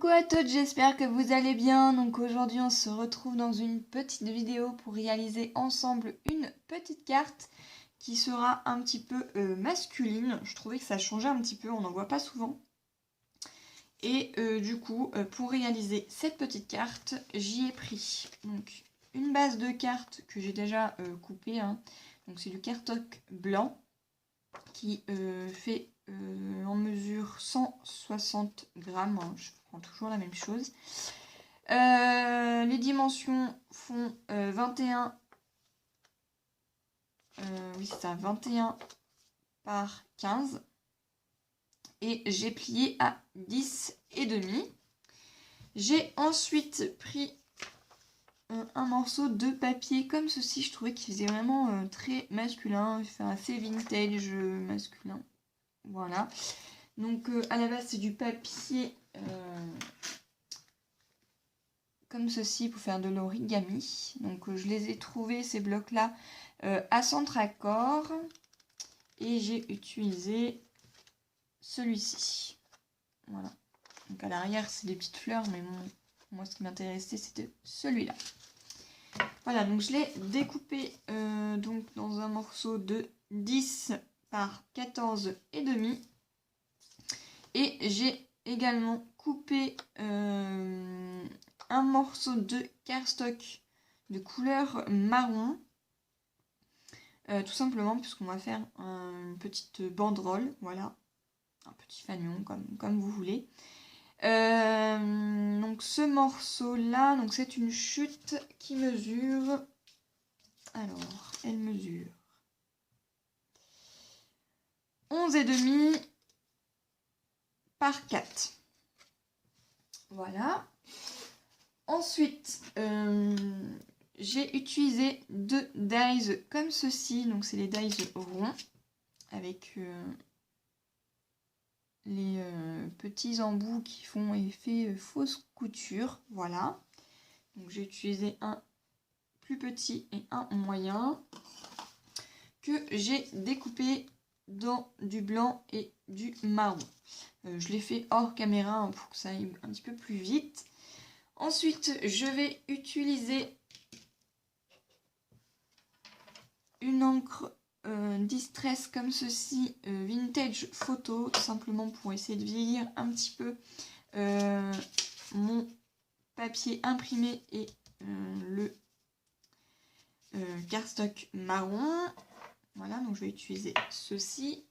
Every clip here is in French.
Coucou à toutes, j'espère que vous allez bien. Donc aujourd'hui on se retrouve dans une petite vidéo pour réaliser ensemble une petite carte qui sera un petit peu masculine. Je trouvais que ça changeait un petit peu, on n'en voit pas souvent. Et du coup pour réaliser cette petite carte, j'y ai pris donc une base de cartes que j'ai déjà coupée. Donc c'est du cardstock blanc qui fait en mesure 160 grammes. Je prends toujours la même chose. Les dimensions font 21. Oui, c'est ça, 21 par 15. Et j'ai plié à 10,5. J'ai ensuite pris un morceau de papier comme ceci. Je trouvais qu'il faisait vraiment très masculin. Il fait assez vintage masculin. Voilà. Donc à la base c'est du papier comme ceci pour faire de l'origami. Donc je les ai trouvés ces blocs là à Centracor et j'ai utilisé celui-ci. Voilà. Donc à l'arrière c'est des petites fleurs mais bon, moi ce qui m'intéressait c'était celui-là. Voilà, donc je l'ai découpé donc dans un morceau de 10 par 14,5. Et j'ai également coupé un morceau de cardstock de couleur marron. Tout simplement puisqu'on va faire une petite banderole, voilà. Un petit fanion comme vous voulez. Donc ce morceau-là, donc c'est une chute qui mesure... Alors, elle mesure 11,5 par 4. Voilà. Ensuite, j'ai utilisé 2 dies comme ceci. Donc c'est les dies ronds avec les petits embouts qui font effet fausse couture. Voilà. Donc j'ai utilisé un plus petit et un moyen que j'ai découpé dans du blanc et du marron. Je l'ai fait hors caméra pour que ça aille un petit peu plus vite. Ensuite, je vais utiliser une encre Distress comme ceci, vintage photo, tout simplement pour essayer de vieillir un petit peu mon papier imprimé et le cardstock marron. Voilà, donc je vais utiliser ceci.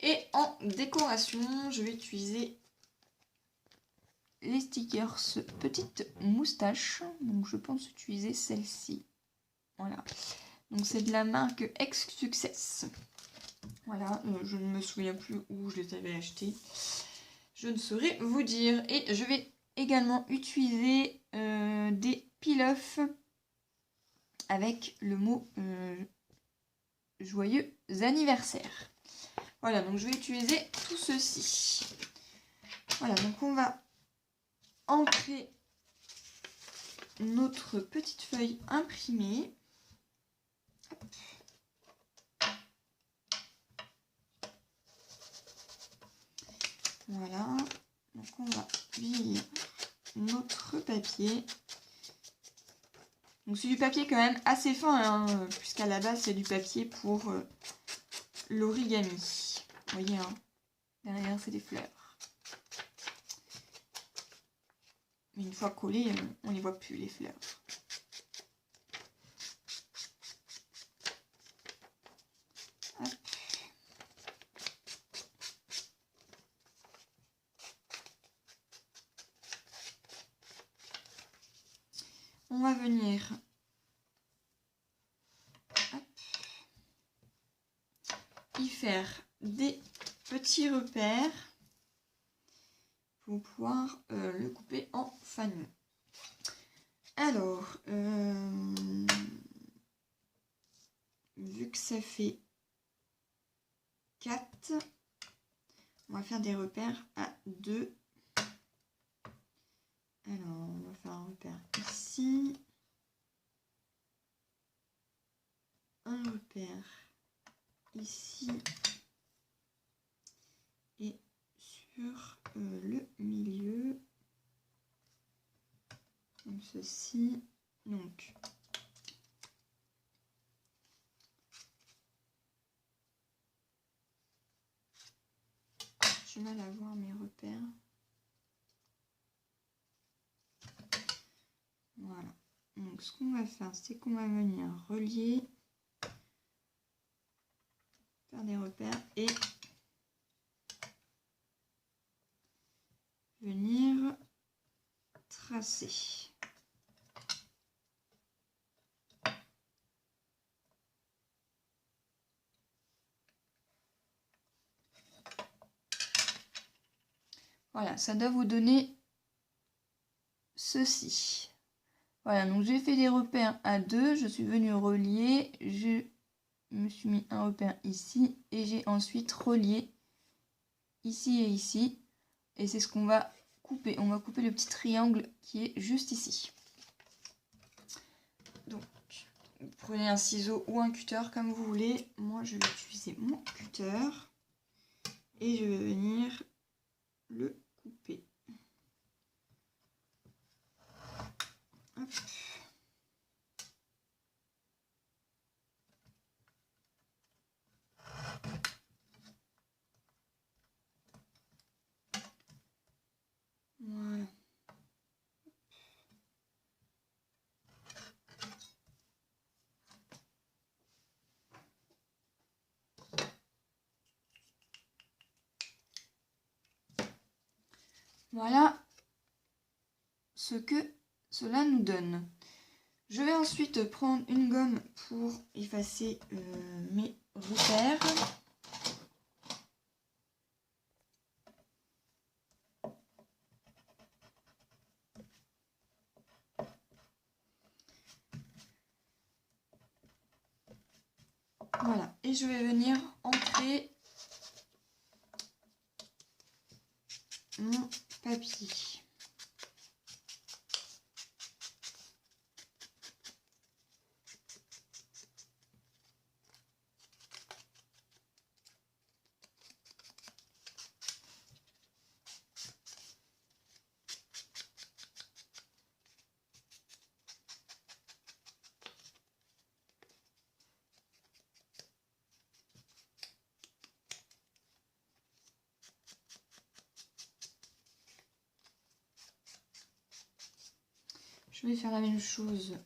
Et en décoration, je vais utiliser les stickers petite moustache. Donc je pense utiliser celle-ci. Voilà. Donc c'est de la marque X-Success. Voilà, je ne me souviens plus où je les avais achetés. Je ne saurais vous dire. Et je vais également utiliser des peel-off avec le mot joyeux anniversaire. Voilà, donc je vais utiliser tout ceci. Voilà, donc on va ancrer notre petite feuille imprimée. Hop. Voilà, donc on va vieillir notre papier. Donc c'est du papier quand même assez fin, puisqu'à la base c'est du papier pour l'origami. Vous voyez, derrière c'est des fleurs. Mais une fois collées, on ne les voit plus les fleurs. Hop. On va venir y faire des petits repères pour pouvoir le couper en fanion. Alors, vu que ça fait 4, on va faire des repères à 2. Alors, on va faire un repère ici. Un repère ici. Et sur le milieu. comme ceci. Donc, j'ai mal à voir mes repères. Voilà. Donc, ce qu'on va faire, c'est qu'on va venir relier, faire des repères et venir tracer. Voilà, ça doit vous donner ceci. Voilà, donc j'ai fait des repères à 2, je suis venue relier, je me suis mis un repère ici et j'ai ensuite relié ici et ici. Et c'est ce qu'on va couper. On va couper le petit triangle qui est juste ici. Donc, vous prenez un ciseau ou un cutter comme vous voulez. Moi, je vais utiliser mon cutter et je vais venir le couper. Hop. Voilà. Voilà ce que cela nous donne. Je vais ensuite prendre une gomme pour effacer mes repères. Voilà, et je vais venir ancrer mon papier. Je vais faire la même chose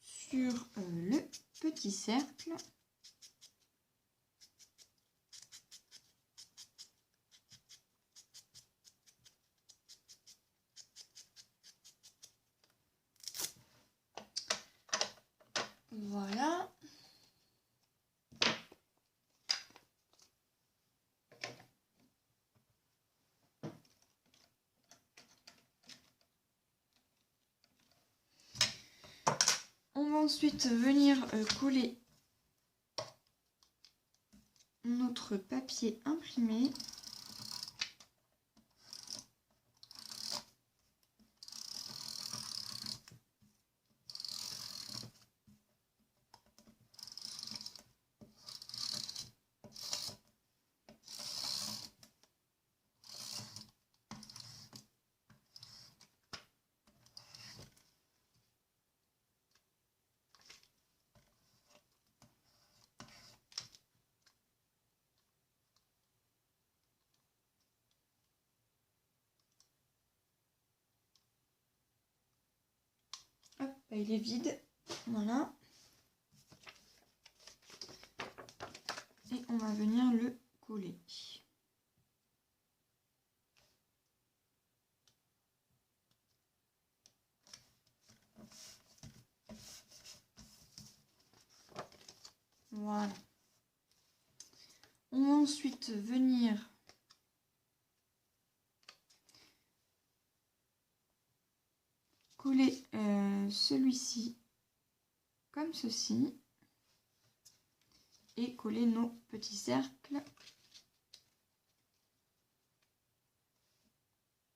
sur le petit cercle. Voilà. On va ensuite venir coller notre papier imprimé. Hop, il est vide. Voilà. Et on va venir le coller. Voilà. On va ensuite venir coller celui-ci comme ceci et coller nos petits cercles.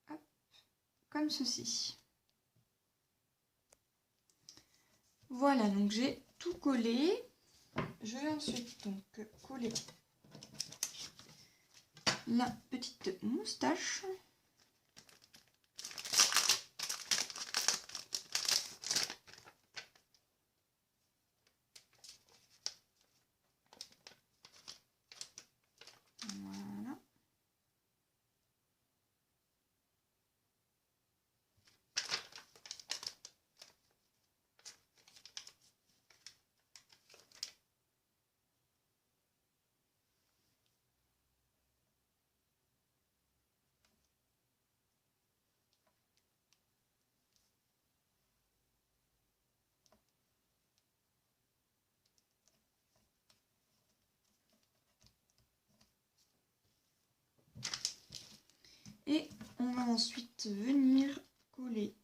Hop, comme ceci. Voilà, donc j'ai tout collé. Je vais ensuite donc coller la petite moustache. Et on va ensuite venir coller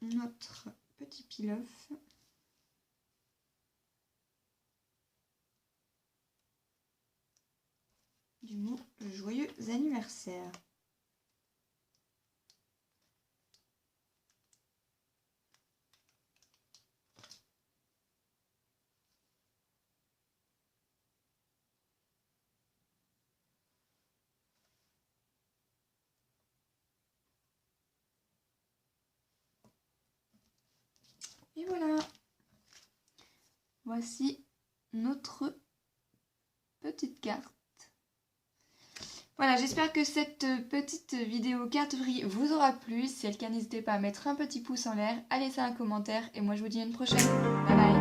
notre petit peel-off. Du mot joyeux anniversaire. Et voilà, voici notre petite carte. Voilà, j'espère que cette petite vidéo carterie vous aura plu. Si c'est le cas, n'hésitez pas à mettre un petit pouce en l'air, à laisser un commentaire et moi je vous dis à une prochaine. Bye bye.